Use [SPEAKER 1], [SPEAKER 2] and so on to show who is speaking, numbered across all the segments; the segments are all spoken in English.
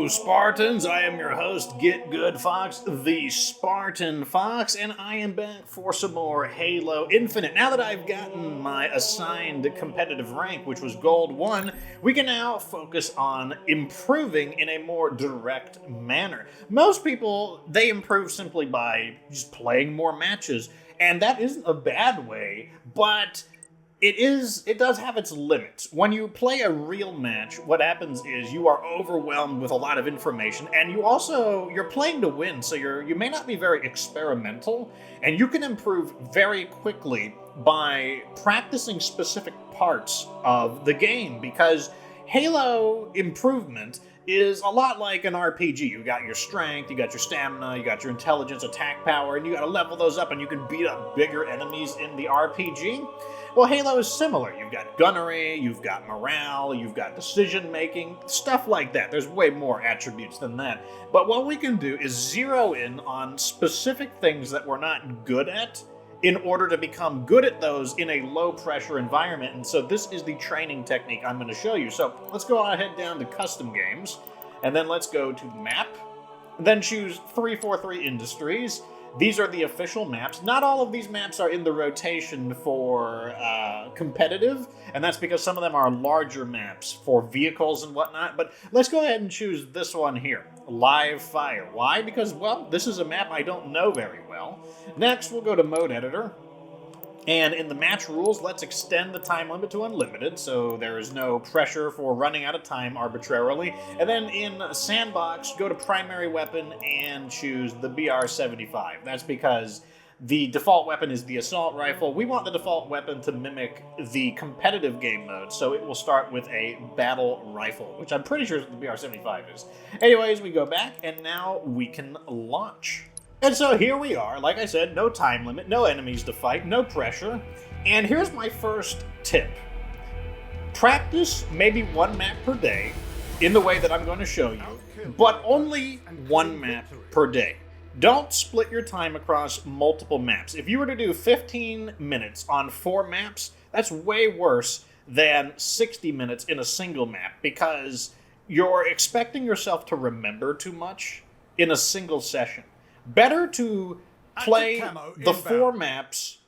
[SPEAKER 1] Hello, Spartans. I am your host, Get Good Fox, the Spartan Fox, and I am back for some more Halo Infinite. Now that I've gotten my assigned competitive rank, which was Gold 1, we can now focus on improving in a more direct manner. Most people, they improve simply by just playing more matches, and that isn't a bad way, but it does have its limits. When you play a real match, what happens is you are overwhelmed with a lot of information, and you're playing to win, so you may not be very experimental, and you can improve very quickly by practicing specific parts of the game, because Halo improvement is a lot like an RPG. You got your strength, you got your stamina, you got your intelligence, attack power, and you gotta level those up and you can beat up bigger enemies in the RPG. Well, Halo is similar. You've got gunnery, you've got morale, you've got decision making, stuff like that. There's way more attributes than that. But what we can do is zero in on specific things that we're not good at in order to become good at those in a low-pressure environment. And so this is the training technique I'm going to show you. So let's go ahead down to Custom Games, and then let's go to Map, then choose 343 Industries. These are the official maps. Not all of these maps are in the rotation for competitive, and that's because some of them are larger maps for vehicles and whatnot. But let's go ahead and choose this one here, Live Fire. Why? Because, well, this is a map I don't know very well. Next, we'll go to Mode Editor. And in the match rules, let's extend the time limit to unlimited, so there is no pressure for running out of time arbitrarily. And then in Sandbox, go to Primary Weapon and choose the BR-75. That's because the default weapon is the assault rifle. We want the default weapon to mimic the competitive game mode, so it will start with a battle rifle, which I'm pretty sure is what the BR-75 is. Anyways, we go back, and now we can launch. And so here we are, like I said, no time limit, no enemies to fight, no pressure. And here's my first tip. Practice maybe one map per day in the way that I'm going to show you, but only one map per day. Don't split your time across multiple maps. If you were to do 15 minutes on 4 maps, that's way worse than 60 minutes in a single map, because you're expecting yourself to remember too much in a single session. Better to play the 4 maps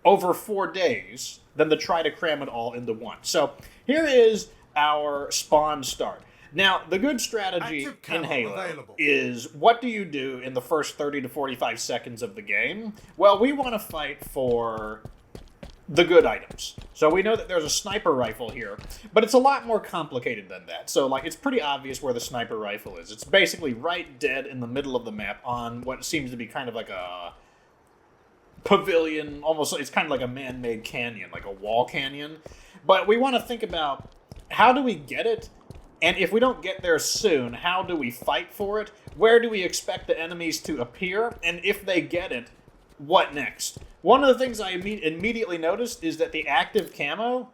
[SPEAKER 1] over 4 days than to try to cram it all into one. So here is our spawn start. Now, the good strategy in Halo is, what do you do in the first 30 to 45 seconds of the game? Well, we want to fight for the good items. So we know that there's a sniper rifle here, but it's a lot more complicated than that. So, like, it's pretty obvious where the sniper rifle is. It's basically right dead in the middle of the map on what seems to be kind of like a pavilion, almost, it's kind of like a man-made canyon, like a wall canyon. But we want to think about, how do we get it? And if we don't get there soon, how do we fight for it? Where do we expect the enemies to appear? And if they get it, what next? One of the things I immediately noticed is that the active camo,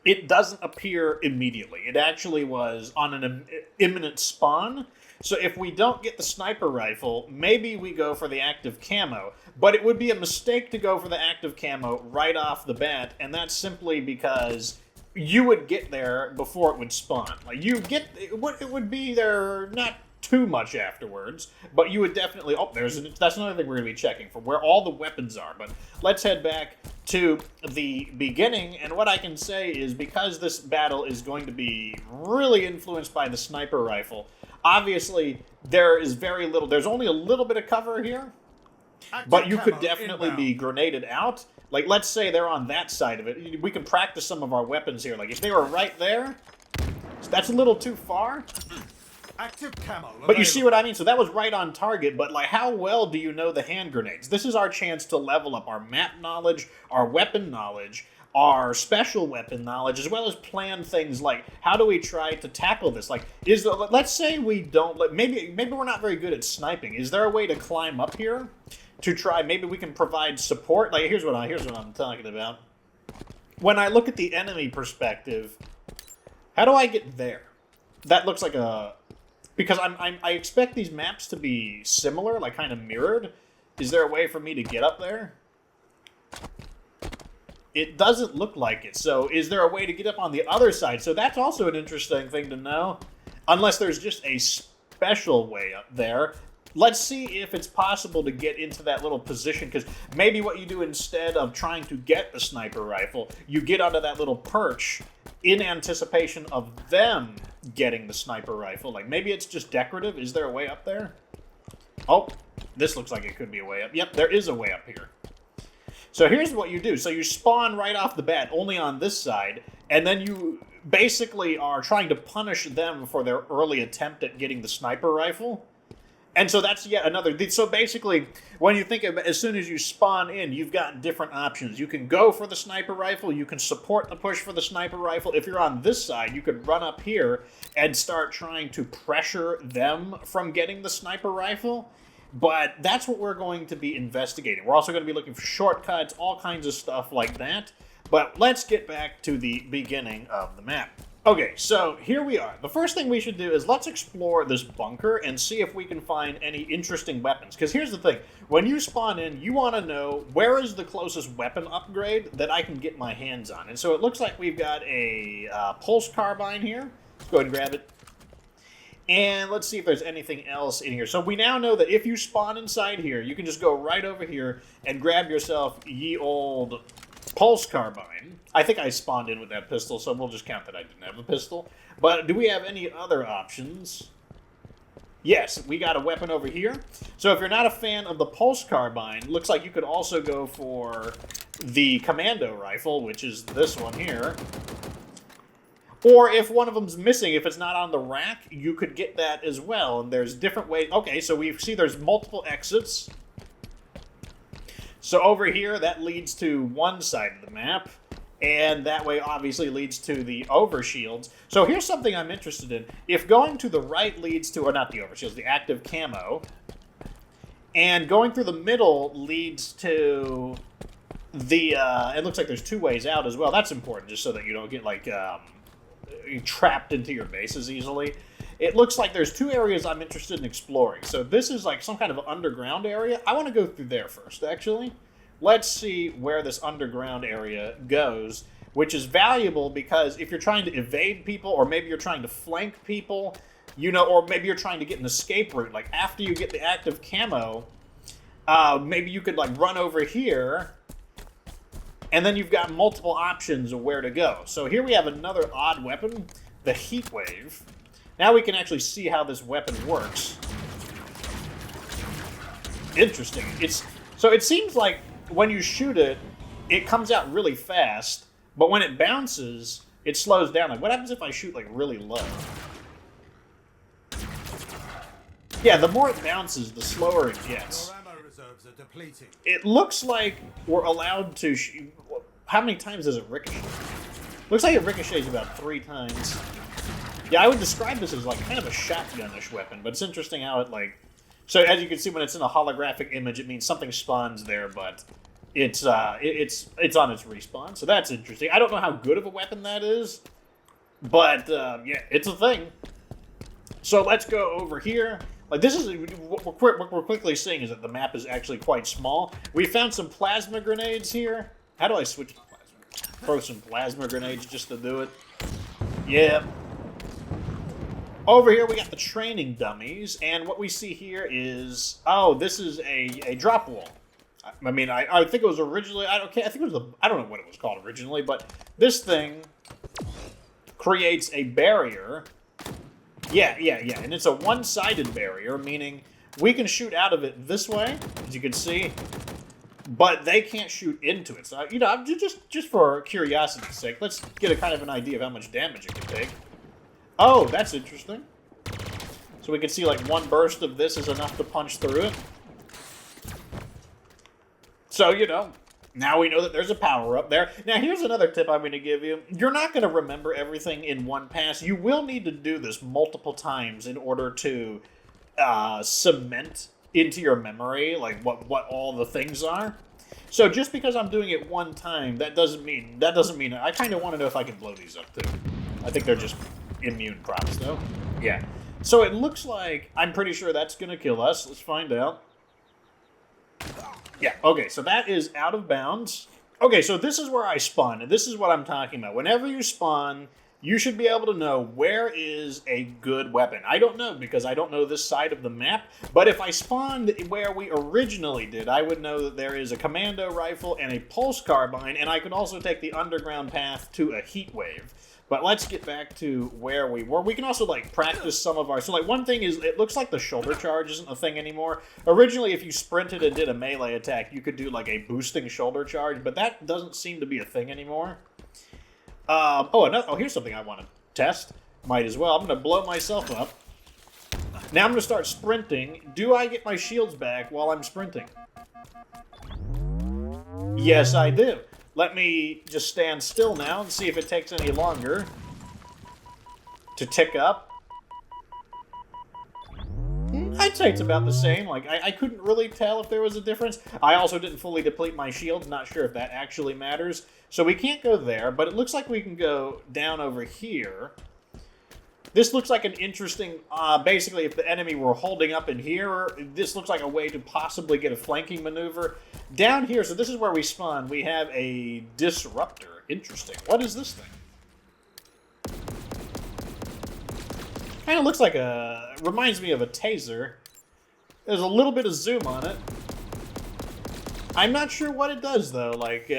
[SPEAKER 1] it doesn't appear immediately. It actually was on an imminent spawn. So if we don't get the sniper rifle, maybe we go for the active camo. But it would be a mistake to go for the active camo right off the bat, and that's simply because you would get there before it would spawn. Like, it would be there not too much afterwards, but you would definitely, that's another thing we're going to be checking for, where all the weapons are. But let's head back to the beginning, and what I can say is, because this battle is going to be really influenced by the sniper rifle, obviously there's only a little bit of cover here, but you could definitely be grenaded out. Like, let's say they're on that side of it. We can practice some of our weapons here. Like, if they were right there, that's a little too far.
[SPEAKER 2] Active camo.
[SPEAKER 1] But you see what I mean? So that was right on target, but, like, how well do you know the hand grenades? This is our chance to level up our map knowledge, our weapon knowledge, our special weapon knowledge, as well as plan things like, how do we try to tackle this? Like, let's say we don't, maybe we're not very good at sniping. Is there a way to climb up here to try, maybe we can provide support? Like, here's what I'm talking about. When I look at the enemy perspective, how do I get there? That looks like because I expect these maps to be similar, like kind of mirrored. Is there a way for me to get up there? It doesn't look like it. So is there a way to get up on the other side? So that's also an interesting thing to know. unless there's just a special way up there. Let's see if it's possible to get into that little position, because maybe what you do instead of trying to get the sniper rifle, you get onto that little perch in anticipation of them getting the sniper rifle. Like, maybe it's just decorative. Is there a way up there? Oh, this looks like it could be a way up. Yep, there is a way up here. So here's what you do. So you spawn right off the bat only on this side, and then you basically are trying to punish them for their early attempt at getting the sniper rifle. And so that's yet another. So basically, when you think of it, as soon as you spawn in, you've got different options. You can go for the sniper rifle. You can support the push for the sniper rifle. If you're on this side, you could run up here and start trying to pressure them from getting the sniper rifle. But that's what we're going to be investigating. We're also going to be looking for shortcuts, all kinds of stuff like that. But let's get back to the beginning of the map. Okay, so here we are. The first thing we should do is let's explore this bunker and see if we can find any interesting weapons. Because here's the thing. When you spawn in, you want to know where is the closest weapon upgrade that I can get my hands on. And so it looks like we've got a pulse carbine here. Let's go ahead and grab it. And let's see if there's anything else in here. So we now know that if you spawn inside here, you can just go right over here and grab yourself ye old pulse carbine. I think I spawned in with that pistol, so we'll just count that I didn't have a pistol. But do we have any other options? Yes, we got a weapon over here. So if you're not a fan of the pulse carbine, looks like you could also go for the commando rifle, which is this one here. Or if one of them's missing, if it's not on the rack, you could get that as well. And there's different ways. Okay, so we see there's multiple exits. So over here, that leads to one side of the map. And that way obviously leads to the overshields. So here's something I'm interested in. If going to the right leads to, or not the overshields, the active camo, and going through the middle leads to the, it looks like there's two ways out as well. That's important just so that you don't get like trapped into your bases easily. It looks like there's two areas I'm interested in exploring. So this is like some kind of underground area. I want to go through there first, actually. Let's see where this underground area goes, which is valuable because if you're trying to evade people, or maybe you're trying to flank people, you know, or maybe you're trying to get an escape route. Like after you get the active camo, maybe you could like run over here, and then you've got multiple options of where to go. So here we have another odd weapon, the heat wave. Now we can actually see how this weapon works. Interesting. So it seems like when you shoot it, it comes out really fast, but when it bounces, it slows down. Like, what happens if I shoot like really low? Yeah, the more it bounces, the slower it gets.
[SPEAKER 2] Your ammo reserves are depleting.
[SPEAKER 1] It looks like we're allowed to shoot. How many times does it ricochet? Looks like it ricochets about 3 times. Yeah, I would describe this as like kind of a shotgun-ish weapon, but it's interesting how it like... So as you can see, when it's in a holographic image, it means something spawns there, but it's on its respawn. So that's interesting. I don't know how good of a weapon that is, but yeah, it's a thing. So let's go over here. Like this is what we're quickly seeing is that the map is actually quite small. We found some plasma grenades here. How do I switch to plasma? Throw some plasma grenades just to do it. Yeah. Over here, we got the training dummies, and what we see here is, oh, this is a drop wall. I mean, I think it was originally, I don't know what it was called originally, but this thing creates a barrier. Yeah, and it's a one-sided barrier, meaning we can shoot out of it this way, as you can see, but they can't shoot into it. So, you know, just for curiosity's sake, let's get a kind of an idea of how much damage it can take. Oh, that's interesting. So we can see like one burst of this is enough to punch through it. So, you know, now we know that there's a power up there. Now, here's another tip I'm going to give you. You're not going to remember everything in one pass. You will need to do this multiple times in order to cement into your memory like what all the things are. So just because I'm doing it one time, that doesn't mean I kind of want to know if I can blow these up too. I think they're just immune props, though. Yeah. So it looks like, I'm pretty sure that's going to kill us. Let's find out. Yeah, okay, so that is out of bounds. Okay, so this is where I spawn, and this is what I'm talking about. Whenever you spawn, you should be able to know where is a good weapon. I don't know because I don't know this side of the map, but if I spawned where we originally did, I would know that there is a commando rifle and a pulse carbine, and I could also take the underground path to a heat wave. But let's get back to where we were. We can also, like, practice some of our... So, like, one thing is, it looks like the shoulder charge isn't a thing anymore. Originally, if you sprinted and did a melee attack, you could do, like, a boosting shoulder charge, but that doesn't seem to be a thing anymore. Here's something I want to test. Might as well. I'm going to blow myself up. Now I'm going to start sprinting. Do I get my shields back while I'm sprinting? Yes, I do. Let me just stand still now and see if it takes any longer to tick up. I'd say it's about the same. Like, I couldn't really tell if there was a difference. I also didn't fully deplete my shields. Not sure if that actually matters. So we can't go there, but it looks like we can go down over here. This looks like an interesting... basically, if the enemy were holding up in here, this looks like a way to possibly get a flanking maneuver. Down here, so this is where we spawn, we have a disruptor. Interesting. What is this thing? Kind of looks like a... reminds me of a taser. There's a little bit of zoom on it. I'm not sure what it does, though. Like,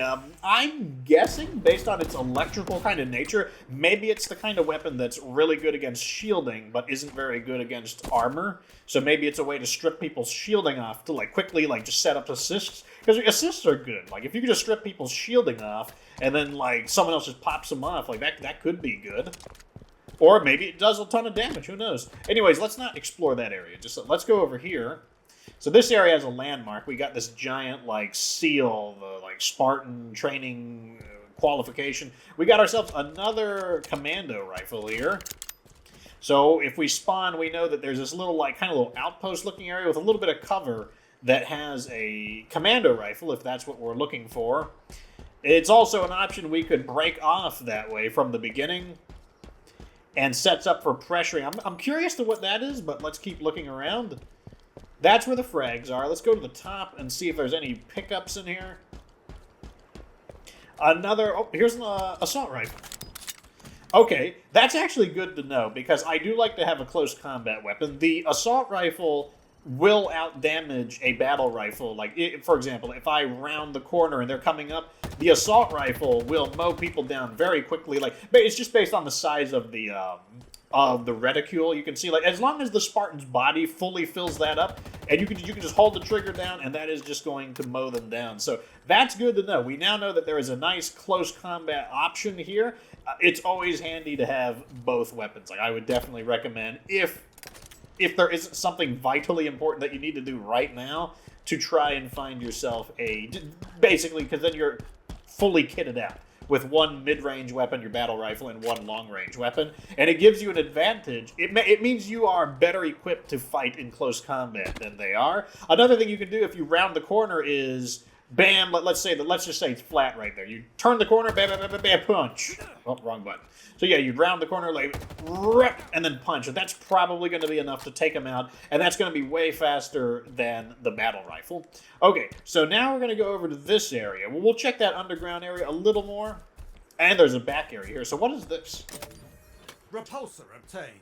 [SPEAKER 1] I'm guessing, based on its electrical kind of nature, maybe it's the kind of weapon that's really good against shielding, but isn't very good against armor. So maybe it's a way to strip people's shielding off to, like, quickly, like, just set up assists. Because assists are good. Like, if you could just strip people's shielding off, and then, like, someone else just pops them off, like, that could be good. Or maybe it does a ton of damage, who knows? Anyways, let's not explore that area. Just let's go over here. So this area has a landmark. We got this giant, like, seal, the, like, Spartan training qualification. We got ourselves another commando rifle here. So if we spawn, we know that there's this little, like, kind of little outpost-looking area with a little bit of cover that has a commando rifle, if that's what we're looking for. It's also an option we could break off that way from the beginning and sets up for pressuring. I'm curious to what that is, but let's keep looking around. That's where the frags are. Let's go to the top and see if there's any pickups in here. Here's an assault rifle. Okay, that's actually good to know, because I do like to have a close combat weapon. The assault rifle will out-damage a battle rifle. Like, for example, if I round the corner and they're coming up, the assault rifle will mow people down very quickly. Like, it's just based on the size of the reticule. You can see, like, as long as the Spartan's body fully fills that up, and you can just hold the trigger down, and that is just going to mow them down. So that's good to know. We now know that there is a nice close combat option here. It's always handy to have both weapons. Like, I would definitely recommend, if there isn't something vitally important that you need to do right now, to try and find yourself basically, because then you're fully kitted out with one mid-range weapon, your battle rifle, and one long-range weapon. And it gives you an advantage. It means you are better equipped to fight in close combat than they are. Another thing you can do if you round the corner is, bam, let's just say it's flat right there. You turn the corner, bam, bam, bam, bam, bam, punch. Oh, wrong button. So yeah, you'd round the corner, like, and then punch. And that's probably going to be enough to take them out, and that's going to be way faster than the battle rifle. Okay, so now we're going to go over to this area. Well, we'll check that underground area a little more. And there's a back area here. So what is this?
[SPEAKER 2] Repulsor obtained.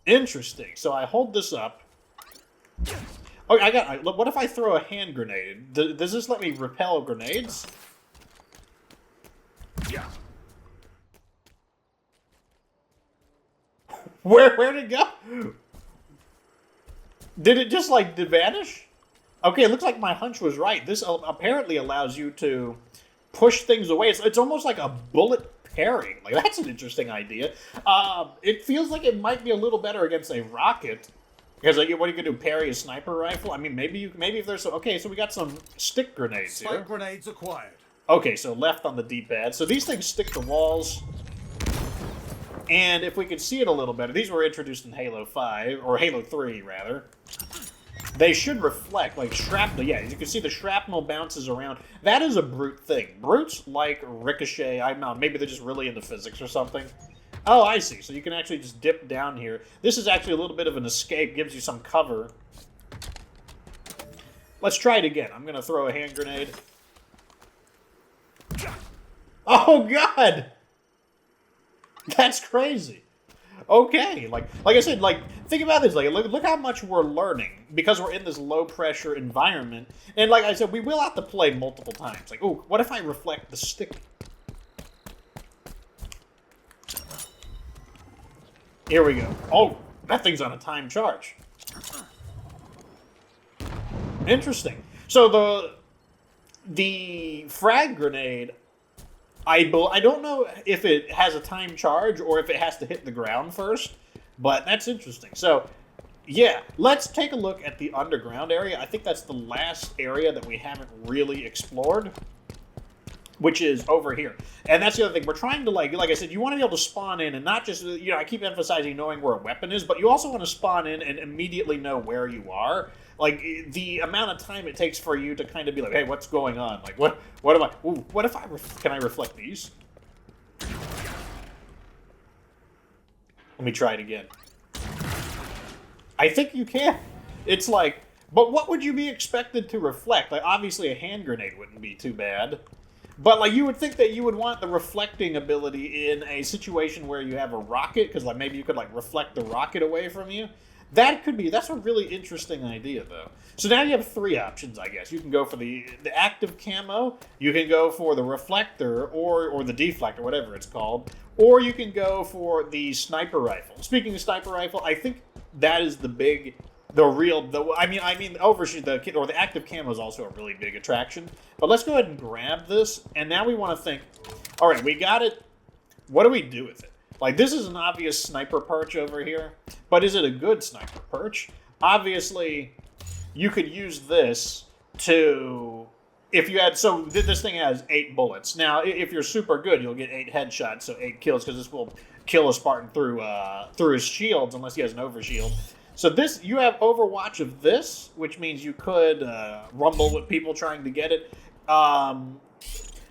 [SPEAKER 1] Interesting. So I hold this up. Oh, what if I throw a hand grenade? Does this let me repel grenades? Where'd it go? Did it just, like, vanish? Okay, it looks like my hunch was right. This apparently allows you to push things away. It's almost like a bullet parrying. Like, that's an interesting idea. It feels like it might be a little better against a rocket. Because, like, what are you going to do, parry a sniper rifle? I mean, maybe if there's some... Okay, so we got some stick grenades here.
[SPEAKER 2] Spike grenades acquired.
[SPEAKER 1] Okay, so left on the D-pad. So these things stick to walls. And if we could see it a little better, these were introduced in Halo 5, or Halo 3, rather. They should reflect, like, shrapnel. Yeah, as you can see, the shrapnel bounces around. That is a brute thing. Brutes like ricochet. I don't know, maybe they're just really into physics or something. Oh, I see. So you can actually just dip down here. This is actually a little bit of an escape. Gives you some cover. Let's try it again. I'm going to throw a hand grenade. Oh, God! That's crazy. Okay, like I said, like think about this. Like look how much we're learning because we're in this low pressure environment, and like I said, we will have to play multiple times. Like, oh, what if I reflect the stick? Here we go. Oh, that thing's on a time charge. Interesting. So the frag grenade, I don't know if it has a time charge or if it has to hit the ground first, but that's interesting. So, yeah, let's take a look at the underground area. I think that's the last area that we haven't really explored, which is over here. And that's the other thing. We're trying to, like I said, you want to be able to spawn in and not just, I keep emphasizing knowing where a weapon is, but you also want to spawn in and immediately know where you are. Like, the amount of time it takes for you to kind of be like, hey, what's going on? Like, what am I, ooh, what if can I reflect these? Let me try it again. I think you can. It's like, but what would you be expected to reflect? Like, obviously a hand grenade wouldn't be too bad. But, like, you would think that you would want the reflecting ability in a situation where you have a rocket, because, like, maybe you could, like, reflect the rocket away from you. That's a really interesting idea, though. So now you have three options, I guess. You can go for the active camo, you can go for the reflector, or the deflector, whatever it's called, or you can go for the sniper rifle. Speaking of sniper rifle, I think that is the overshoot, or the active camo is also a really big attraction. But let's go ahead and grab this, and now we want to think, all right, we got it. What do we do with it? Like, this is an obvious sniper perch over here, but is it a good sniper perch? Obviously, you could use this to, if you had, so this thing has 8 bullets. Now, if you're super good, you'll get 8 headshots, so 8 kills, because this will kill a Spartan through his shields, unless he has an overshield. So this, you have Overwatch of this, which means you could rumble with people trying to get it.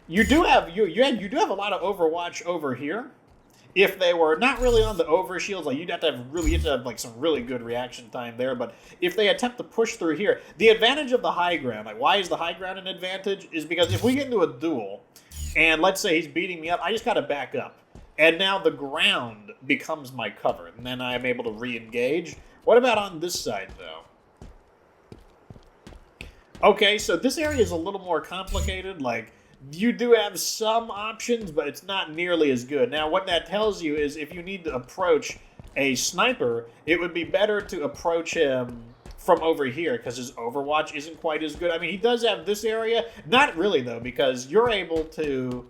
[SPEAKER 1] You do have a lot of Overwatch over here. If they were not really on the overshields, like you'd have to have like some really good reaction time there. But if they attempt to push through here, the advantage of the high ground, like why is the high ground an advantage? Is because if we get into a duel, and let's say he's beating me up, I just got to back up, and now the ground becomes my cover, and then I'm able to re-engage. What about on this side, though? Okay, so this area is a little more complicated. Like, you do have some options, but it's not nearly as good. Now, what that tells you is if you need to approach a sniper, it would be better to approach him from over here because his Overwatch isn't quite as good. I mean, he does have this area. Not really, though, because you're able to...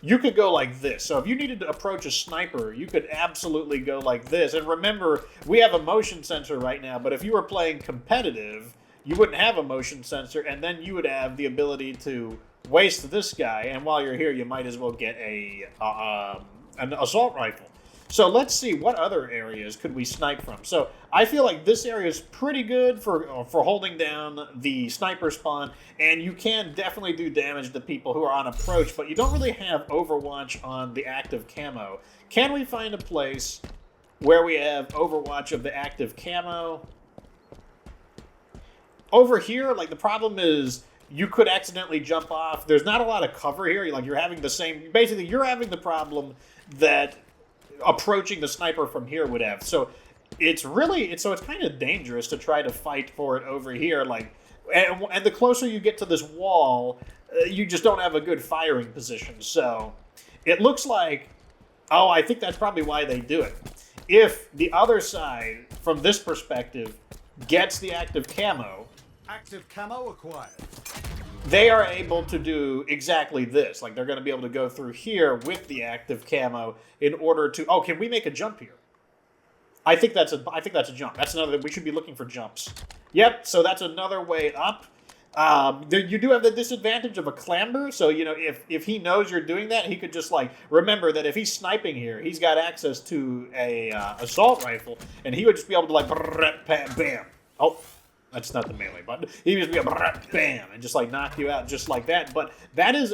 [SPEAKER 1] You could go like this. So if you needed to approach a sniper, you could absolutely go like this. And remember, we have a motion sensor right now, but if you were playing competitive, you wouldn't have a motion sensor, and then you would have the ability to waste this guy, and while you're here, you might as well get an assault rifle. So let's see, what other areas could we snipe from? So I feel like this area is pretty good for holding down the sniper spawn, and you can definitely do damage to people who are on approach, but you don't really have Overwatch on the active camo. Can we find a place where we have Overwatch of the active camo? Over here, like, the problem is you could accidentally jump off. There's not a lot of cover here. Like, you're having the same... Basically, you're having the problem that approaching the sniper from here would have. So it's kind of dangerous to try to fight for it over here. Like, and the closer you get to this wall, you just don't have a good firing position. So it looks like... Oh, I think that's probably why they do it. If the other side, from this perspective, gets the active camo...
[SPEAKER 2] Active camo acquired.
[SPEAKER 1] They are able to do exactly this. Like, they're going to be able to go through here with the active camo in order to... Oh, can we make a jump here? I think that's a jump. That's another... We should be looking for jumps. Yep, so that's another way up. You do have the disadvantage of a clamber, so, you know, if he knows you're doing that, he could just, like... Remember that if he's sniping here, he's got access to a assault rifle, and he would just be able to, like... Bam. Oh... That's not the melee button. He just be a bam and just like knock you out just like that. But that is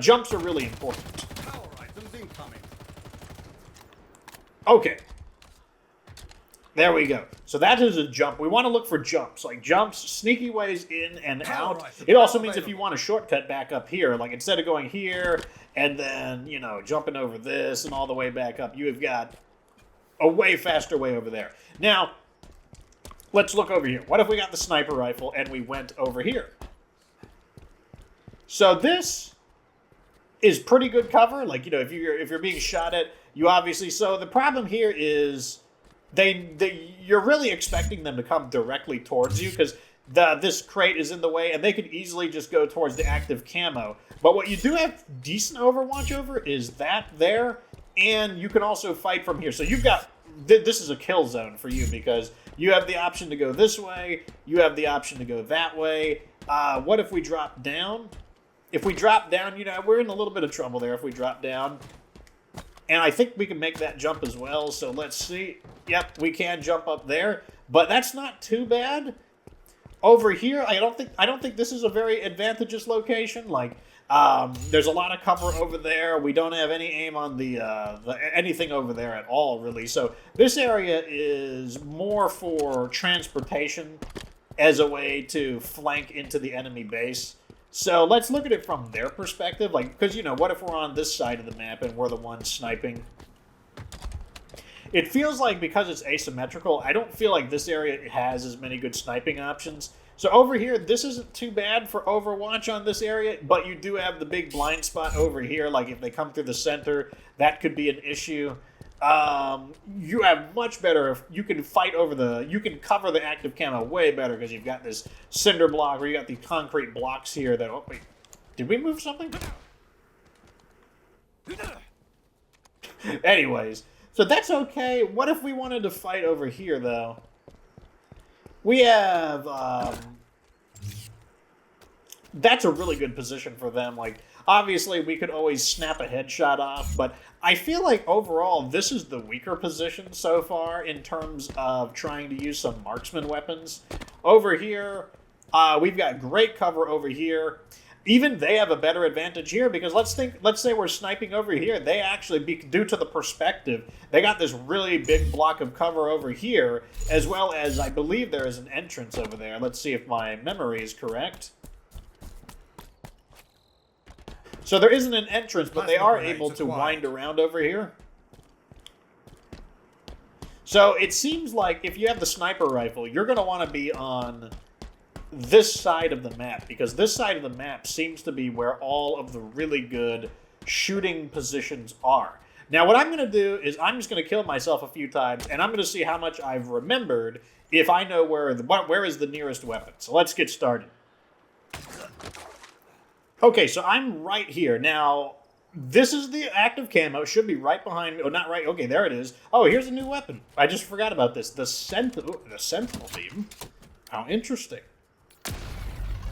[SPEAKER 1] jumps are really important.
[SPEAKER 2] Power items incoming.
[SPEAKER 1] Okay. There we go. So that is a jump. We want to look for jumps. Like jumps, sneaky ways in and out. It also means if you want a shortcut back up here, like instead of going here and then, you know, jumping over this and all the way back up, you have got a way faster way over there. Now, let's look over here. What if we got the sniper rifle and we went over here? So this is pretty good cover. Like, you know, if you're being shot at, you obviously... So the problem here is you're really expecting them to come directly towards you because this crate is in the way and they could easily just go towards the active camo. But what you do have decent overwatch over is that there, and you can also fight from here. So you've got... This is a kill zone for you because you have the option to go this way, you have the option to go that way. What if we drop down? If we drop down, you know, we're in a little bit of trouble there if we drop down. And I think we can make that jump as well, so let's see. Yep, we can jump up there, but that's not too bad. Over here, I don't think this is a very advantageous location. Like, there's a lot of cover over there. We don't have any aim on the anything over there at all, really. So this area is more for transportation as a way to flank into the enemy base. So let's look at it from their perspective, like, because, you know, what if we're on this side of the map and we're the ones sniping? It feels like because it's asymmetrical, I don't feel like this area has as many good sniping options. So over here, this isn't too bad for Overwatch on this area, but you do have the big blind spot over here. Like, if they come through the center, that could be an issue. You have much better, you can fight over you can cover the active camo way better because you've got this cinder block, or you got these concrete blocks here that, oh wait, did we move something? Anyways, so that's okay. What if we wanted to fight over here, though? We have, that's a really good position for them. Like, obviously, we could always snap a headshot off, but I feel like overall, this is the weaker position so far in terms of trying to use some marksman weapons. Over here, we've got great cover over here. Even they have a better advantage here because let's say we're sniping over here. They actually, due to the perspective, they got this really big block of cover over here, as well as I believe there is an entrance over there. Let's see if my memory is correct. So there isn't an entrance, but they are able to wind around over here. So it seems like if you have the sniper rifle, you're going to want to be on this side of the map, because this side of the map seems to be where all of the really good shooting positions are. Now, what I'm going to do is I'm just going to kill myself a few times, and I'm going to see how much I've remembered if I know where is the nearest weapon. So let's get started. Okay, so I'm right here. Now, this is the active camo. It should be right behind me. Oh, not right. Okay, there it is. Oh, here's a new weapon. I just forgot about this. The Sentinel Beam. How interesting.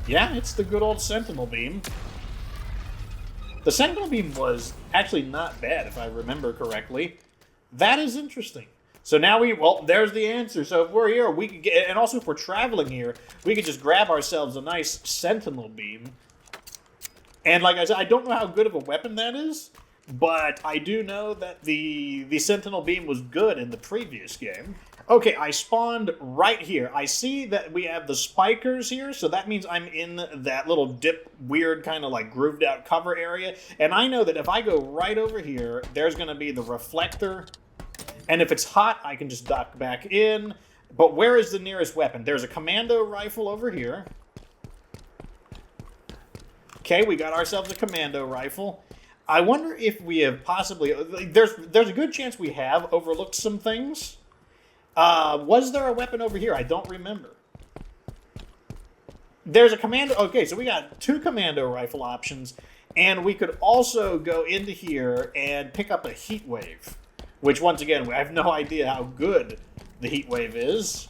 [SPEAKER 1] Yeah, it's the good old Sentinel Beam. The Sentinel Beam was actually not bad, if I remember correctly. That is interesting. So now well, there's the answer. So if we're here, we could get, and also if we're traveling here, we could just grab ourselves a nice Sentinel Beam. And like I said, I don't know how good of a weapon that is, but I do know that the Sentinel Beam was good in the previous game. Okay, I spawned right here. I see that we have the spikers here, so that means I'm in that little dip, weird kind of like grooved out cover area. And I know that if I go right over here, there's going to be the reflector. And if it's hot, I can just duck back in. But where is the nearest weapon? There's a commando rifle over here. Okay, we got ourselves a commando rifle. I wonder if we have possibly... There's a good chance we have overlooked some things. Was there a weapon over here? I don't remember. There's a commando... Okay, so we got 2 commando rifle options, and we could also go into here and pick up a heat wave, which, once again, I have no idea how good the heat wave is,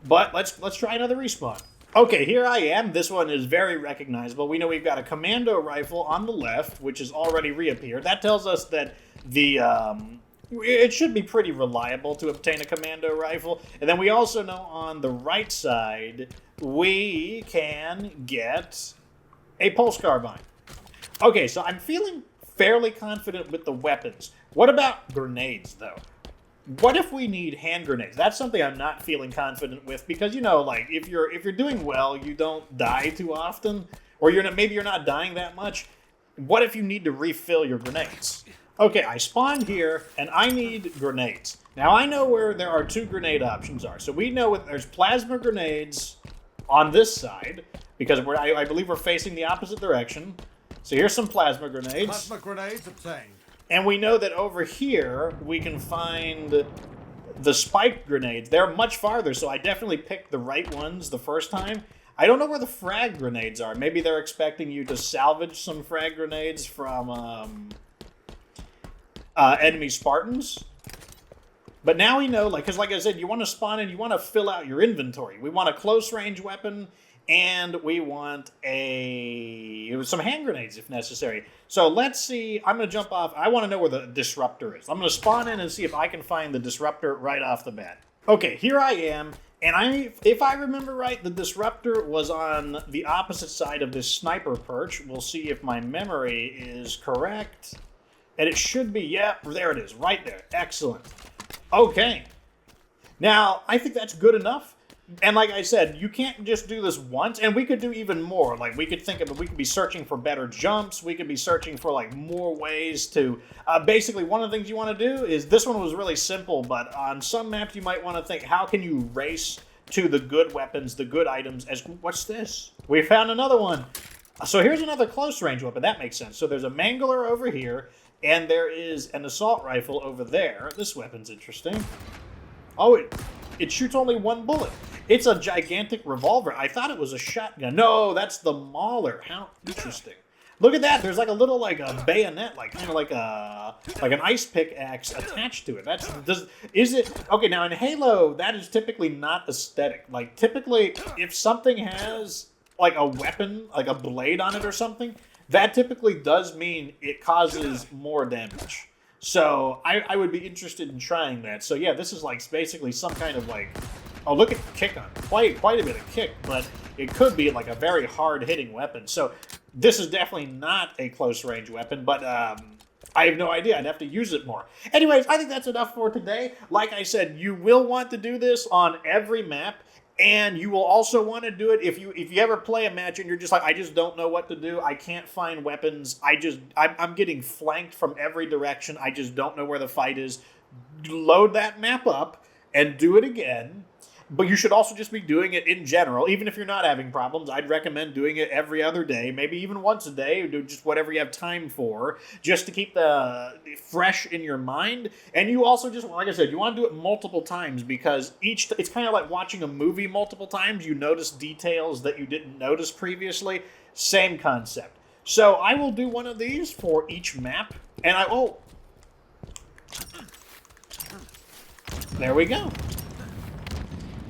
[SPEAKER 1] but let's try another respawn. Okay, here I am. This one is very recognizable. We know we've got a commando rifle on the left, which has already reappeared. That tells us that it should be pretty reliable to obtain a commando rifle. And then we also know on the right side, we can get a pulse carbine. Okay, so I'm feeling fairly confident with the weapons. What about grenades, though? What if we need hand grenades? That's something I'm not feeling confident with because, you know, like if you're doing well, you don't die too often, or maybe you're not dying that much. what if you need to refill your grenades? Okay, I spawned here, and I need grenades. Now, I know where there are 2 grenade options are. So we know there's plasma grenades on this side, because I believe we're facing the opposite direction. So here's some plasma grenades.
[SPEAKER 2] Plasma grenades obtained.
[SPEAKER 1] And we know that over here, we can find the spiked grenades. They're much farther, so I definitely picked the right ones the first time. I don't know where the frag grenades are. Maybe they're expecting you to salvage some frag grenades from enemy Spartans. But now we know, because like I said, you want to spawn in, you want to fill out your inventory. We want a close range weapon, and we want some hand grenades if necessary. So let's see. I'm going to jump off. I want to know where the disruptor is. I'm going to spawn in and see if I can find the disruptor right off the bat. Okay, here I am. And if I remember right, the disruptor was on the opposite side of this sniper perch. We'll see if my memory is correct. And it should be, yep, there it is, right there. Excellent. Okay. Now, I think that's good enough. And like I said, you can't just do this once, and we could do even more. Like, we could think of it, we could be searching for better jumps, we could be searching for, like, more ways to... basically, one of the things you want to do is, this one was really simple, but on some maps you might want to think, how can you race to the good weapons, the good items, what's this? We found another one. So here's another close range weapon, that makes sense. So there's a mangler over here, and there is an assault rifle over there. This weapon's interesting. Oh, it shoots only 1 bullet. It's a gigantic revolver. I thought it was a shotgun. No, that's the Mauler. How interesting. Look at that. There's like a little a bayonet, kind of like an ice pickaxe attached to it. Is it okay? Now in Halo, that is typically not aesthetic. Like typically, if something has like a weapon, like a blade on it or something, that typically does mean it causes more damage. So I would be interested in trying that. So yeah, this is like basically some kind of like, oh, look at the kick on it. Quite a bit of kick, but it could be like a very hard-hitting weapon. So this is definitely not a close-range weapon, but I have no idea. I'd have to use it more. Anyways, I think that's enough for today. Like I said, you will want to do this on every map, and you will also want to do it if you ever play a match and you're just like, I just don't know what to do. I can't find weapons. I'm getting flanked from every direction. I just don't know where the fight is. Load that map up and do it again. But you should also just be doing it in general. Even if you're not having problems, I'd recommend doing it every other day, maybe even once a day, or do just whatever you have time for, just to keep the fresh in your mind. And you also just, like I said, you want to do it multiple times because it's kind of like watching a movie multiple times. You notice details that you didn't notice previously. Same concept. So I will do one of these for each map, and there we go.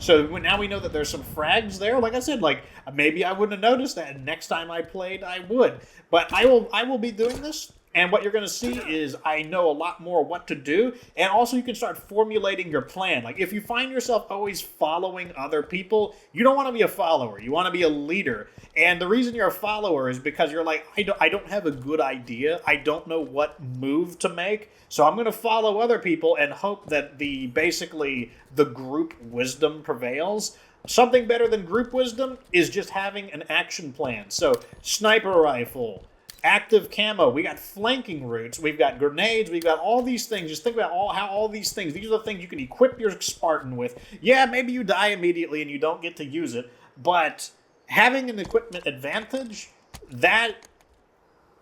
[SPEAKER 1] So now we know that there's some frags there. Like I said, like maybe I wouldn't have noticed that. And next time I played, I would. But I will be doing this. And what you're going to see is I know a lot more what to do. And also you can start formulating your plan. Like if you find yourself always following other people, you don't want to be a follower. You want to be a leader. And the reason you're a follower is because you're like, I don't have a good idea. I don't know what move to make. So I'm going to follow other people and hope that basically the group wisdom prevails. Something better than group wisdom is just having an action plan. So sniper rifle, active camo, we got flanking routes, we've got grenades, we've got all these things. Just think about how all these things, these are the things you can equip your Spartan with. Yeah, maybe you die immediately and you don't get to use it, but having an equipment advantage, that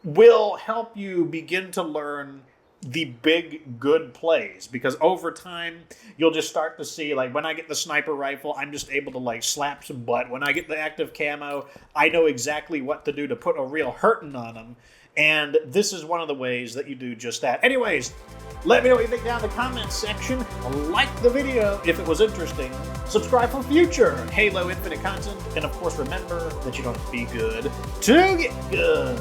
[SPEAKER 1] will help you begin to learn the big good plays, because over time you'll just start to see, like when I get the sniper rifle, I'm just able to like slap some butt. When I get the active camo, I know exactly what to do to put a real hurting on them, and this is one of the ways that you do just that. Anyways, let me know what you think down in the comments section. Like the video if it was interesting. Subscribe for future Halo Infinite content, and of course remember that you don't have to be good to get good.